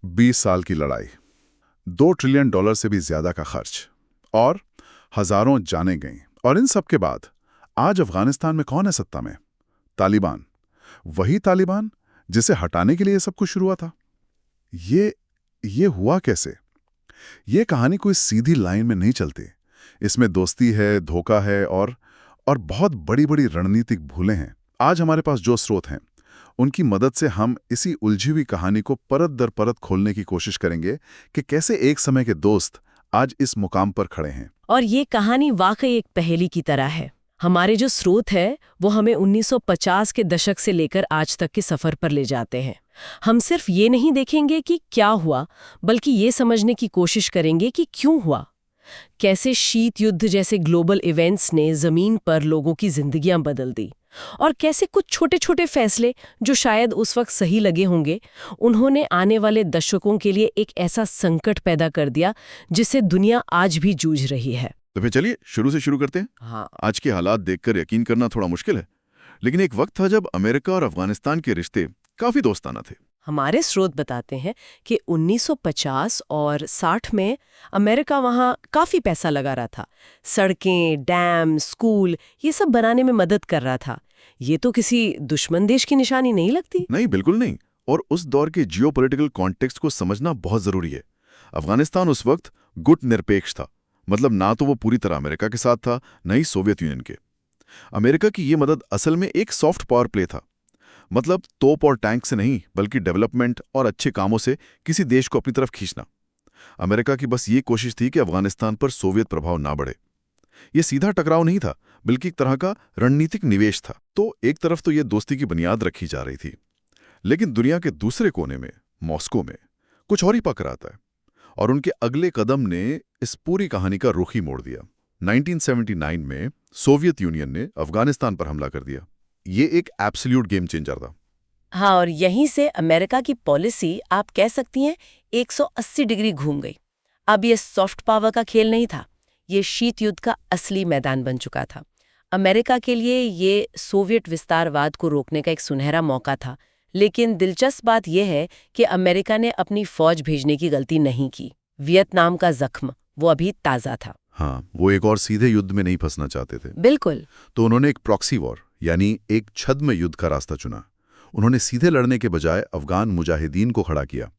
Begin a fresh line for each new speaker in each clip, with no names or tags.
20 साल की लड़ाई, $2 ट्रिलियन से भी ज्यादा का खर्च और हजारों जानें गईं। और इन सब के बाद आज अफगानिस्तान में कौन है सत्ता में? तालिबान। वही तालिबान जिसे हटाने के लिए सब कुछ शुरू हुआ था। ये हुआ कैसे? ये कहानी कोई सीधी लाइन में नहीं चलती। इसमें दोस्ती है, धोखा है और बहुत बड़ी बड़ी रणनीतिक भूलें हैं। आज हमारे पास जो स्रोत हैं उनकी मदद से हम इसी उलझी हुई कहानी को परत दर परत खोलने की कोशिश करेंगे कि कैसे एक समय के दोस्त आज इस मुकाम पर खड़े हैं।
और ये कहानी वाकई एक पहेली की तरह है। हमारे जो स्रोत है वो हमें 1950 के दशक से लेकर आज तक के सफर पर ले जाते हैं। हम सिर्फ ये नहीं देखेंगे कि क्या हुआ, बल्कि ये समझने की कोशिश करेंगे कि क्यों हुआ। कैसे शीत युद्ध जैसे ग्लोबल इवेंट्स ने जमीन पर लोगों की जिंदगियां बदल दी, और कैसे कुछ छोटे छोटे फैसले जो शायद उस वक्त सही लगे होंगे, उन्होंने आने वाले दशकों के लिए एक ऐसा संकट पैदा कर दिया जिससे दुनिया आज भी जूझ रही है।
तो फिर चलिए शुरू से शुरू करते हैं।
हाँ।
आज के हालात देखकर यकीन करना थोड़ा मुश्किल है, लेकिन एक वक्त था जब अमेरिका और अफगानिस्तान के रिश्ते काफी दोस्ताना थे।
हमारे स्रोत बताते हैं कि 1950 और 60 में अमेरिका वहाँ काफी पैसा लगा रहा था। सड़कें, डैम, स्कूल ये सब बनाने में मदद कर रहा था। ये तो किसी दुश्मन देश की निशानी नहीं लगती।
नहीं, बिल्कुल नहीं। और उस दौर के जियोपॉलिटिकल कॉन्टेक्स्ट को समझना बहुत जरूरी है। अफगानिस्तान उस वक्त गुट निरपेक्ष था, मतलब ना तो वो पूरी तरह अमेरिका के साथ था, न ही सोवियत यूनियन के। अमेरिका की ये मदद असल में एक सॉफ्ट पावर प्ले था, मतलब तोप और टैंक से नहीं, बल्कि डेवलपमेंट और अच्छे कामों से किसी देश को अपनी तरफ खींचना। अमेरिका की बस ये कोशिश थी कि अफगानिस्तान पर सोवियत प्रभाव ना बढ़े। ये सीधा टकराव नहीं था, बल्कि एक तरह का रणनीतिक निवेश था। तो एक तरफ तो ये दोस्ती की बुनियाद रखी जा रही थी, लेकिन दुनिया के दूसरे कोने में, मॉस्को में, कुछ और ही पकड़ आता है। और उनके अगले कदम ने इस पूरी कहानी का रुख ही मोड़ दिया। 1979 में सोवियत यूनियन ने अफगानिस्तान पर हमला कर दिया। ये एक एब्सोल्यूट गेम चेंजर था।
हाँ, और यहीं से अमेरिका की पॉलिसी आप कह सकती हैं 180 डिग्री घूम गई। अब ये सॉफ्ट पावर का खेल नहीं था, ये शीत युद्ध का असली मैदान बन चुका था। अमेरिका के लिए ये सोवियत विस्तारवाद को रोकने का एक सुनहरा मौका था। लेकिन दिलचस्प बात यह है कि अमेरिका ने अपनी फौज भेजने की गलती नहीं की। वियतनाम का जख्म वो अभी ताज़ा था।
हाँ, वो एक और सीधे युद्ध में नहीं फंसना चाहते थे।
बिल्कुल।
तो उन्होंने एक प्रॉक्सी वॉर, यानी एक छद्म युद्ध का रास्ता चुना। उन्होंने सीधे लड़ने के बजाय अफगान मुजाहिदीन को खड़ा किया।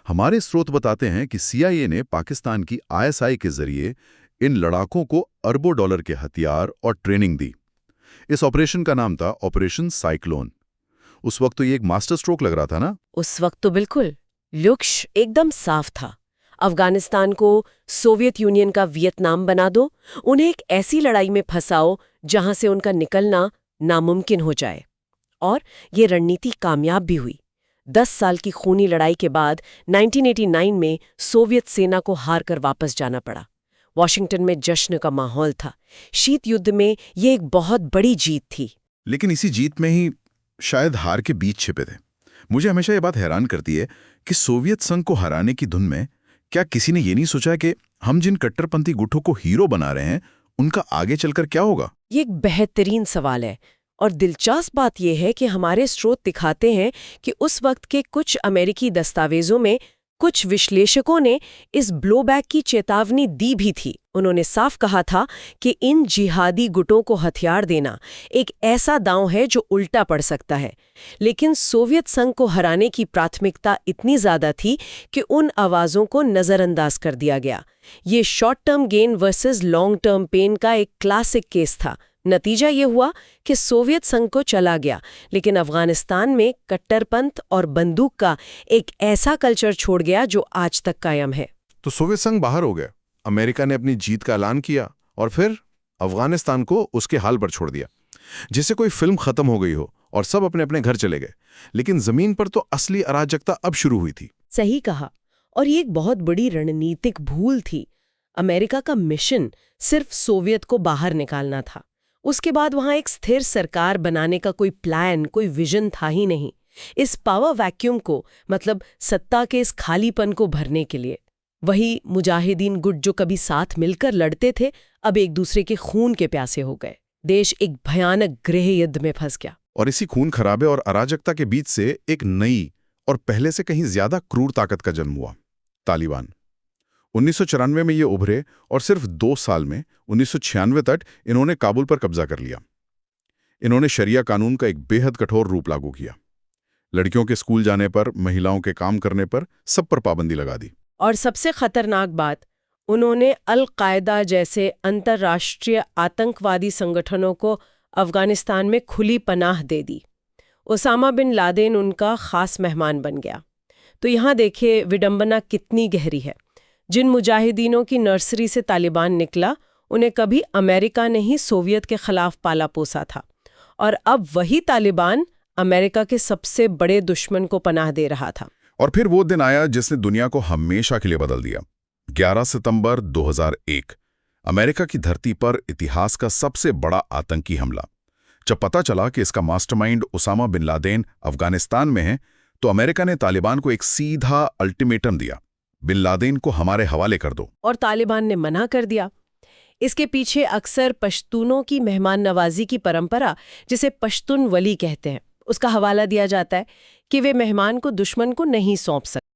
हमारे स्रोत बताते हैं कि CIA ने पाकिस्तान की ISI के जरिए इन लड़ाकों को अरबों डॉलर के हथियार और ट्रेनिंग दी। इस ऑपरेशन का नाम था ऑपरेशन साइक्लोन। उस वक्त तो ये एक मास्टर स्ट्रोक लग रहा था ना?
उस वक्त तो बिल्कुल लक्ष्य एकदम साफ था। अफगानिस्तान को सोवियत यूनियन का वियतनाम बना दो, उन्हें एक ऐसी लड़ाई में फंसाओ जहां से उनका निकलना नामुमकिन हो जाए। और ये रणनीति कामयाब भी हुई। 10 साल की खूनी लड़ाई के बाद 1989 में सोवियत सेना को हार कर वापस जाना पड़ा। वॉशिंगटन में जश्न का माहौल था। शीत युद्ध में ये एक बहुत बड़ी जीत थी।
लेकिन इसी जीत में ही शायद हार के बीच छिपे थे। मुझे हमेशा ये बात हैरान करती है कि सोवियत संघ को हराने की धुन में क्या किसी ने ये नहीं सोचा कि हम जिन कट्टरपंथी गुटों को हीरो बना रहे हैं उनका आगे चलकर क्या होगा?
ये एक बेहतरीन सवाल है। और दिलचस्प बात यह है कि हमारे स्रोत दिखाते हैं कि उस वक्त के कुछ अमेरिकी दस्तावेजों में कुछ विश्लेषकों ने इस ब्लोबैक की चेतावनी दी भी थी। उन्होंने साफ कहा था कि इन जिहादी गुटों को हथियार देना एक ऐसा दांव है जो उल्टा पड़ सकता है। लेकिन सोवियत संघ को हराने की प्राथमिकता इतनी ज्यादा थी कि उन आवाजों को नजरअंदाज कर दिया गया। ये short term gain versus long term pain का एक क्लासिक केस था। नतीजा ये हुआ कि सोवियत संघ को चला गया, लेकिन अफगानिस्तान में कट्टरपंथ और बंदूक का एक ऐसा कल्चर छोड़ गया जो आज तक कायम है।
तो सोवियत संघ बाहर हो गया, अमेरिका ने अपनी जीत का ऐलान किया और फिर अफगानिस्तान को उसके हाल पर छोड़ दिया, जिससे कोई फिल्म खत्म हो गई हो और सब अपने अपने घर चले गए। लेकिन जमीन पर तो असली अराजकता अब शुरू हुई थी।
सही कहा। और ये एक बहुत बड़ी रणनीतिक भूल थी। अमेरिका का मिशन सिर्फ सोवियत को बाहर निकालना था। उसके बाद वहां एक स्थिर सरकार बनाने का कोई प्लान, कोई विजन था ही नहीं। इस पावर वैक्यूम को, मतलब सत्ता के इस खालीपन को भरने के लिए वही मुजाहिदीन गुट जो कभी साथ मिलकर लड़ते थे, अब एक दूसरे के खून के प्यासे हो गए। देश एक भयानक गृह युद्ध में फंस गया।
और इसी खून खराबे और अराजकता के बीच से एक नई और पहले से कहीं ज्यादा क्रूर ताकत का जन्म हुआ, तालिबान। 1994 में ये उभरे और सिर्फ 2 साल में 1996 तक इन्होंने काबुल पर कब्जा कर लिया। इन्होंने शरिया कानून का एक बेहद कठोर रूप लागू किया। लड़कियों के स्कूल जाने पर, महिलाओं के काम करने पर, सब पर पाबंदी लगा दी।
और सबसे खतरनाक बात, उन्होंने अल-कायदा जैसे अंतर्राष्ट्रीय आतंकवादी संगठनों को अफगानिस्तान में खुली पनाह दे दी। ओसामा बिन लादेन उनका खास मेहमान बन गया। तो यहाँ देखिए विडंबना कितनी गहरी है। जिन मुजाहिदीनों की नर्सरी से तालिबान निकला, उन्हें कभी अमेरिका ने ही सोवियत के खिलाफ पाला पोसा था, और अब वही तालिबान अमेरिका के सबसे बड़े दुश्मन को पनाह दे रहा था।
और फिर वो दिन आया जिसने दुनिया को हमेशा के लिए बदल दिया। 11 सितंबर 2001, अमेरिका की धरती पर इतिहास का सबसे बड़ा आतंकी हमला। जब पता चला कि इसका mastermind Osama bin Laden Afghanistan में है, तो अमेरिका ने तालिबान को एक सीधा अल्टीमेटम दिया, बिन लादेन को हमारे हवाले कर दो।
और तालिबान ने मना कर दिया। इसके पीछे अक्सर पश्तूनों की मेहमान नवाजी की परंपरा, जिसे पश्तून वली कहते हैं, उसका हवाला दिया जाता है कि वे मेहमान को दुश्मन को नहीं सौंप सकते।